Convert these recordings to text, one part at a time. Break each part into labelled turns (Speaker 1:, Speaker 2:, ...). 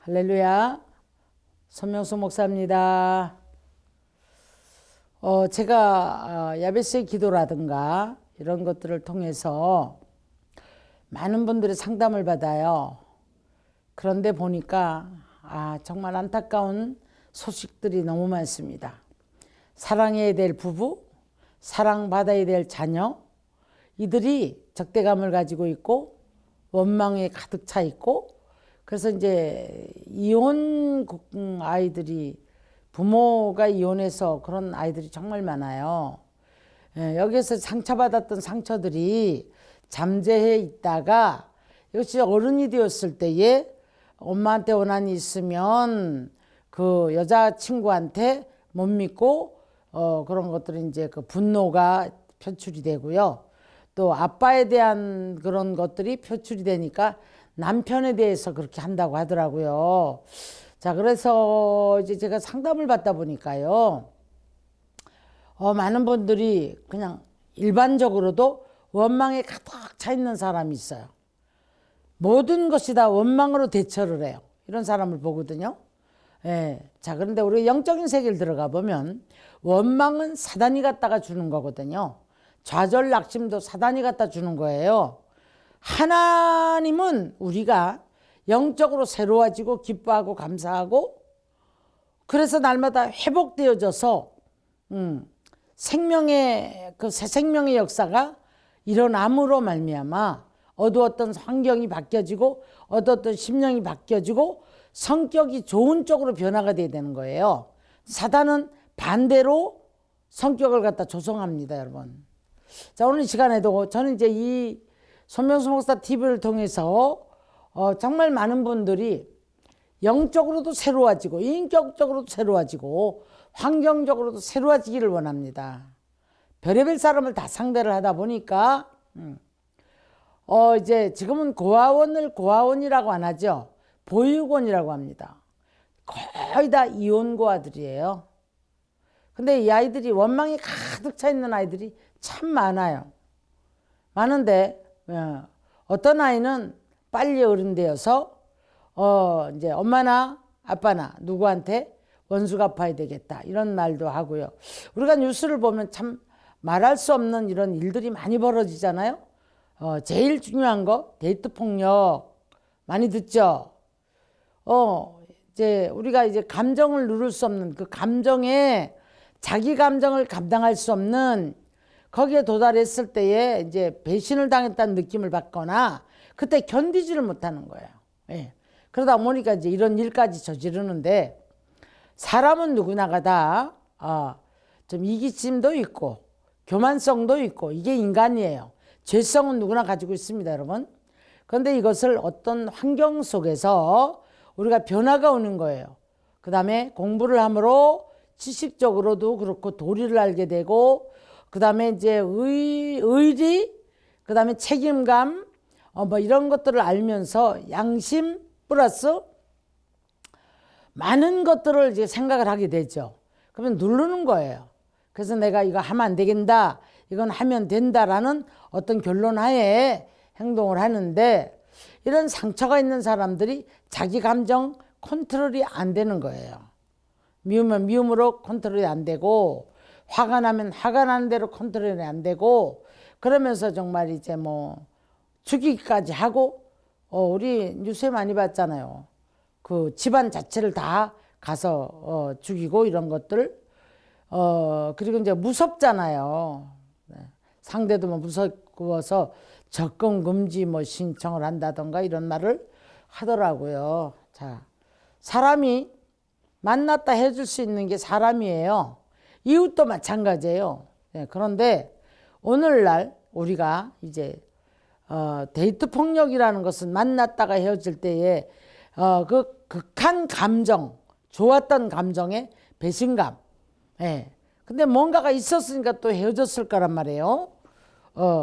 Speaker 1: 할렐루야. 손명수 목사입니다. 제가 야베스의 기도라든가 이런 것들을 통해서 많은 분들의 상담을 받아요. 그런데 보니까 정말 안타까운 소식들이 너무 많습니다. 사랑해야 될 부부, 사랑받아야 될 자녀, 이들이 적대감을 가지고 있고 원망에 가득 차 있고, 그래서 이제 이혼 아이들이, 부모가 이혼해서 그런 아이들이 정말 많아요. 여기에서 상처받았던 상처들이 잠재해 있다가 역시 어른이 되었을 때에 엄마한테 원한이 있으면 그 여자친구한테 못 믿고 그런 것들이 이제 그 분노가 표출이 되고요. 또 아빠에 대한 그런 것들이 표출이 되니까 남편에 대해서 그렇게 한다고 하더라고요. 자, 그래서 이제 제가 상담을 받다 보니까요. 많은 분들이 그냥 일반적으로도 원망에 가득 차 있는 사람이 있어요. 모든 것이 다 원망으로 대처를 해요. 이런 사람을 보거든요. 자, 그런데 우리 영적인 세계를 들어가 보면 원망은 사단이 갖다가 주는 거거든요. 좌절, 낙심도 사단이 갖다 주는 거예요. 하나님은 우리가 영적으로 새로워지고 기뻐하고 감사하고, 그래서 날마다 회복되어져서 생명의 그 새 생명의 역사가 일어남으로 말미암아 어두웠던 환경이 바뀌어지고 어두웠던 심령이 바뀌어지고 성격이 좋은 쪽으로 변화가 돼야 되는 거예요. 사단은 반대로 성격을 갖다 조성합니다, 여러분. 자, 오늘 이 시간에도 저는 이제 이 손명수 목사 TV를 통해서 정말 많은 분들이 영적으로도 새로워지고 인격적으로도 새로워지고 환경적으로도 새로워지기를 원합니다. 별의별 사람을 다 상대를 하다 보니까 이제 지금은 고아원을 고아원이라고 안 하죠. 보육원이라고 합니다. 거의 다 이혼고아들이에요. 근데 이 아이들이 원망이 가득 차 있는 아이들이 참 많아요. 많은데 어떤 아이는 빨리 어른 되어서 이제 엄마나 아빠나 누구한테 원수 갚아야 되겠다 이런 말도 하고요. 우리가 뉴스를 보면 참 말할 수 없는 이런 일들이 많이 벌어지잖아요. 제일 중요한 거 데이트 폭력 많이 듣죠. 이제 우리가 이제 감정을 누를 수 없는 그 감정에 자기 감정을 감당할 수 없는 거기에 도달했을 때에 이제 배신을 당했다는 느낌을 받거나 그때 견디지를 못하는 거예요. 그러다 보니까 이제 이런 일까지 저지르는데, 사람은 누구나가 다 좀 이기심도 있고 교만성도 있고 이게 인간이에요. 죄성은 누구나 가지고 있습니다, 여러분. 그런데 이것을 어떤 환경 속에서 우리가 변화가 오는 거예요. 그 다음에 공부를 함으로 지식적으로도 그렇고 도리를 알게 되고, 그 다음에 이제 의리, 그 다음에 책임감, 뭐 이런 것들을 알면서 양심 플러스 많은 것들을 이제 생각을 하게 되죠. 그러면 누르는 거예요. 그래서 내가 이거 하면 안 되겠다, 이건 하면 된다라는 어떤 결론 하에 행동을 하는데, 이런 상처가 있는 사람들이 자기 감정 컨트롤이 안 되는 거예요. 미우면 미움으로 컨트롤이 안 되고, 화가 나면 화가 나는 대로 컨트롤이 안 되고, 그러면서 정말 이제 뭐 죽이기까지 하고, 우리 뉴스에 많이 봤잖아요. 그 집안 자체를 다 가서 죽이고 이런 것들. 그리고 이제 무섭잖아요. 상대도 뭐 무서워서 접근 금지 뭐 신청을 한다던가 이런 말을 하더라고요. 자, 사람이 만났다 해줄 수 있는 게 사람이에요. 이웃도 마찬가지예요. 그런데 오늘날 우리가 이제 데이트 폭력이라는 것은 만났다가 헤어질 때에 그 극한 감정, 좋았던 감정의 배신감. 근데 뭔가가 있었으니까 또 헤어졌을 거란 말이에요.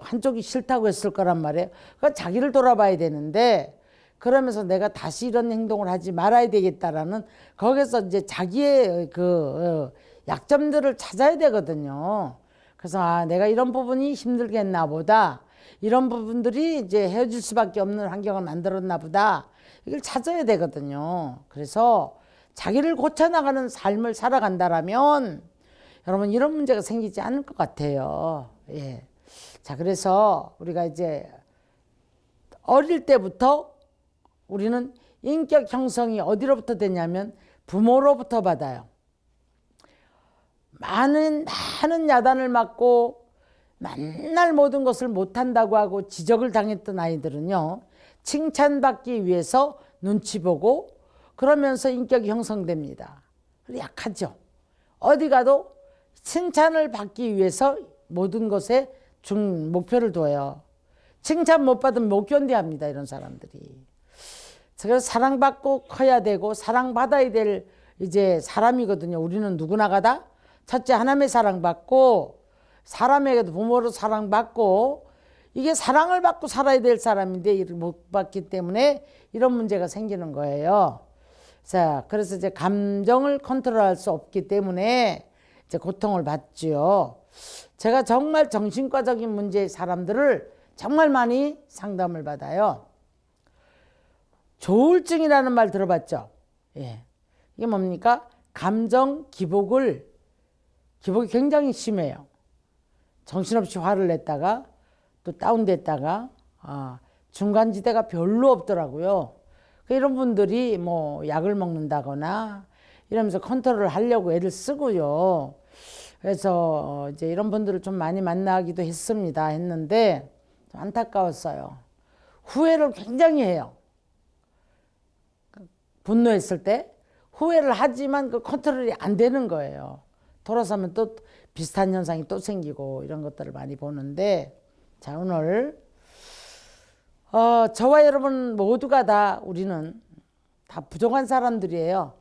Speaker 1: 한쪽이 싫다고 했을 거란 말이에요. 그러니까 자기를 돌아봐야 되는데, 그러면서 내가 다시 이런 행동을 하지 말아야 되겠다라는, 거기서 이제 자기의 그 약점들을 찾아야 되거든요. 그래서 내가 이런 부분이 힘들겠나 보다, 이런 부분들이 이제 헤어질 수밖에 없는 환경을 만들었나 보다, 이걸 찾아야 되거든요. 그래서 자기를 고쳐나가는 삶을 살아간다라면 여러분 이런 문제가 생기지 않을 것 같아요. 예. 자, 그래서 우리가 이제 어릴 때부터 우리는 인격 형성이 어디로부터 되냐면 부모로부터 받아요. 많은 야단을 맞고 맨날 모든 것을 못한다고 하고 지적을 당했던 아이들은요, 칭찬받기 위해서 눈치 보고 그러면서 인격이 형성됩니다. 약하죠. 어디 가도 칭찬을 받기 위해서 모든 것에 목표를 둬요. 칭찬 못 받으면 못 견뎌합니다, 이런 사람들이. 그래서 사랑받고 커야 되고 사랑받아야 될 이제 사람이거든요. 우리는 누구나 가다 첫째 하나님의 사랑받고 사람에게도 부모로 사랑받고 이게 사랑을 받고 살아야 될 사람인데 이를 못 받기 때문에 이런 문제가 생기는 거예요. 자, 그래서 이제 감정을 컨트롤할 수 없기 때문에 이제 고통을 받지요. 제가 정말 정신과적인 문제의 사람들을 정말 많이 상담을 받아요. 조울증이라는 말 들어봤죠? 예. 이게 뭡니까? 감정 기복이 굉장히 심해요. 정신없이 화를 냈다가 또 다운됐다가 중간지대가 별로 없더라고요. 이런 분들이 뭐 약을 먹는다거나 이러면서 컨트롤을 하려고 애를 쓰고요. 그래서 이제 이런 분들을 좀 많이 만나기도 했는데 좀 안타까웠어요. 후회를 굉장히 해요. 분노했을 때 후회를 하지만 그 컨트롤이 안 되는 거예요. 돌아서면 또 비슷한 현상이 또 생기고 이런 것들을 많이 보는데, 자, 오늘 저와 여러분 모두가 다 우리는 다 부족한 사람들이에요.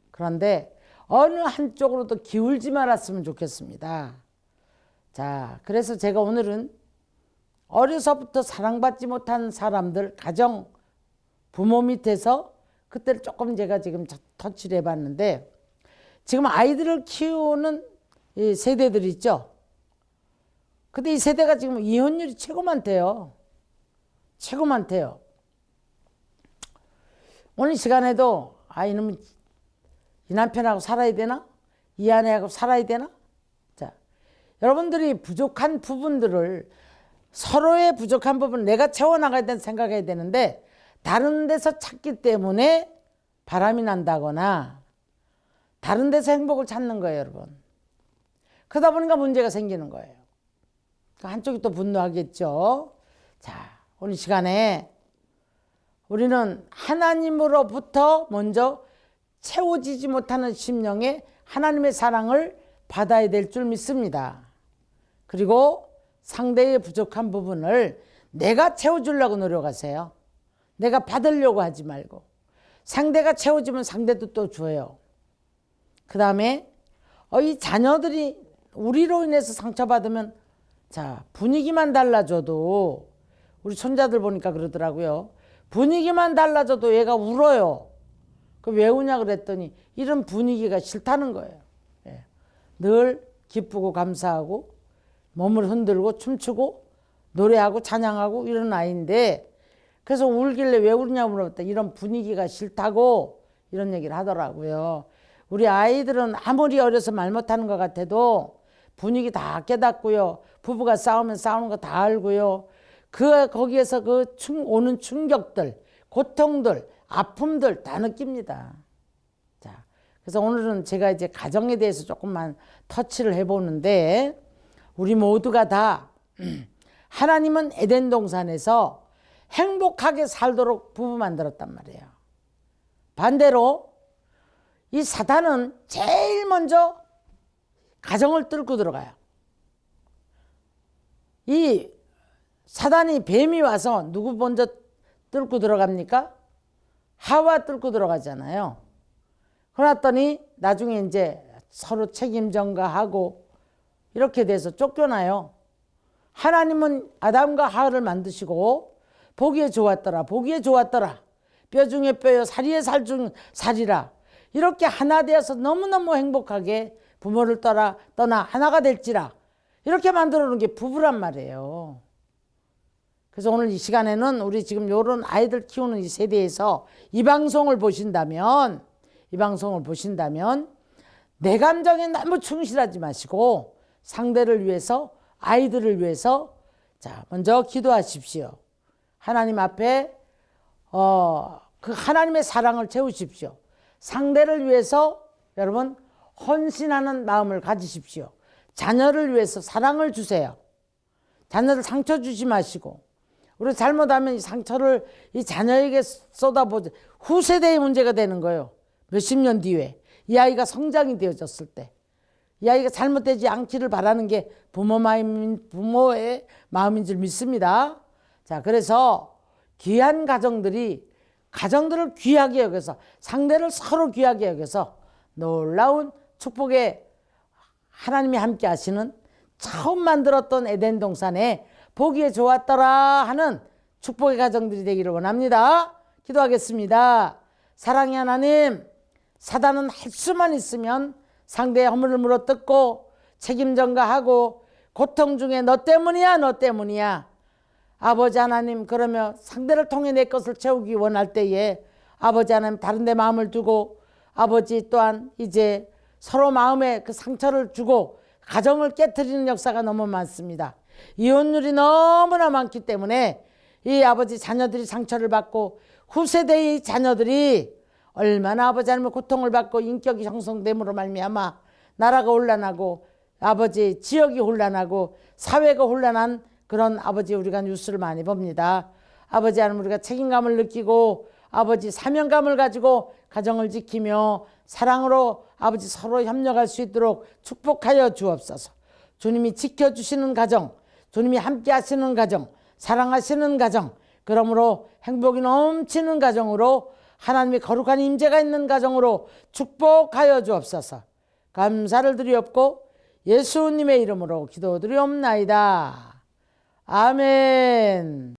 Speaker 1: 그런데 어느 한쪽으로도 기울지 말았으면 좋겠습니다. 자, 그래서 제가 오늘은 어려서부터 사랑받지 못한 사람들, 가정, 부모 밑에서 그때를 조금 제가 지금 터치를 해봤는데, 지금 아이들을 키우는 이 세대들 있죠. 근데 이 세대가 지금 이혼율이 최고 많대요. 최고 많대요. 오늘 시간에도 이놈은 이 남편하고 살아야 되나? 이 아내하고 살아야 되나? 자, 여러분들이 부족한 부분들을, 서로의 부족한 부분을 내가 채워나가야 된다는 생각해야 되는데 다른 데서 찾기 때문에 바람이 난다거나 다른 데서 행복을 찾는 거예요, 여러분. 그러다 보니까 문제가 생기는 거예요. 한쪽이 또 분노하겠죠. 자, 오늘 시간에 우리는 하나님으로부터 먼저 채워지지 못하는 심령에 하나님의 사랑을 받아야 될 줄 믿습니다. 그리고 상대의 부족한 부분을 내가 채워주려고 노력하세요. 내가 받으려고 하지 말고. 상대가 채워주면 상대도 또 줘요. 그 다음에 이 자녀들이 우리로 인해서 상처받으면, 자, 분위기만 달라져도, 우리 손자들 보니까 그러더라고요. 분위기만 달라져도 얘가 울어요. 그 왜 우냐 그랬더니 이런 분위기가 싫다는 거예요. 예. 늘 기쁘고 감사하고 몸을 흔들고 춤추고 노래하고 찬양하고 이런 아이인데, 그래서 울길래 왜 우냐고 물어봤더니 이런 분위기가 싫다고 이런 얘기를 하더라고요. 우리 아이들은 아무리 어려서 말 못하는 것 같아도 분위기 다 깨닫고요. 부부가 싸우면 싸우는 거 다 알고요. 거기에서 오는 충격들, 고통들, 아픔들 다 느낍니다. 자, 그래서 오늘은 제가 이제 가정에 대해서 조금만 터치를 해보는데, 우리 모두가 다 하나님은 에덴 동산에서 행복하게 살도록 부부 만들었단 말이에요. 반대로 이 사단은 제일 먼저 가정을 뚫고 들어가요. 이 사단이, 뱀이 와서 누구 먼저 뚫고 들어갑니까? 하와 뚫고 들어가잖아요. 그러더니 나중에 이제 서로 책임 전가하고 이렇게 돼서 쫓겨나요. 하나님은 아담과 하와를 만드시고 보기에 좋았더라, 보기에 좋았더라, 뼈 중에 뼈요 살이에 살 중 살이라, 이렇게 하나 되어서 너무너무 행복하게 부모를 떠나 하나가 될지라, 이렇게 만들어 놓은 게 부부란 말이에요. 그래서 오늘 이 시간에는 우리 지금 요런 아이들 키우는 이 세대에서 이 방송을 보신다면 내 감정에 너무 충실하지 마시고 상대를 위해서, 아이들을 위해서 자 먼저 기도하십시오. 하나님 앞에 그 하나님의 사랑을 채우십시오. 상대를 위해서 여러분 헌신하는 마음을 가지십시오. 자녀를 위해서 사랑을 주세요. 자녀를 상처 주지 마시고, 우리 잘못하면 이 상처를 이 자녀에게 쏟아보지 후세대의 문제가 되는 거예요. 몇십 년 뒤에 이 아이가 성장이 되어졌을 때 이 아이가 잘못되지 않기를 바라는 게 부모의 마음인 줄 믿습니다. 자, 그래서 귀한 가정들을 귀하게 여겨서, 상대를 서로 귀하게 여겨서 놀라운 축복의 하나님이 함께 하시는, 처음 만들었던 에덴 동산에 보기에 좋았더라 하는 축복의 가정들이 되기를 원합니다. 기도하겠습니다. 사랑의 하나님, 사단은 할 수만 있으면 상대의 허물을 물어뜯고 책임 전가하고 고통 중에 너 때문이야. 아버지 하나님, 그러며 상대를 통해 내 것을 채우기 원할 때에 아버지 하나님 다른 데 마음을 두고, 아버지 또한 이제 서로 마음에 그 상처를 주고 가정을 깨트리는 역사가 너무 많습니다. 이혼율이 너무나 많기 때문에 이 아버지 자녀들이 상처를 받고 후세대의 자녀들이 얼마나 아버지 하나님의 고통을 받고 인격이 형성됨으로 말미암아 나라가 혼란하고 아버지 지역이 혼란하고 사회가 혼란한 그런 아버지 우리가 뉴스를 많이 봅니다. 아버지 하나님, 우리가 책임감을 느끼고 아버지 사명감을 가지고 가정을 지키며 사랑으로 아버지 서로 협력할 수 있도록 축복하여 주옵소서. 주님이 지켜주시는 가정, 주님이 함께 하시는 가정, 사랑하시는 가정, 그러므로 행복이 넘치는 가정으로, 하나님의 거룩한 임재가 있는 가정으로 축복하여 주옵소서. 감사를 드리옵고 예수님의 이름으로 기도드리옵나이다. 아멘.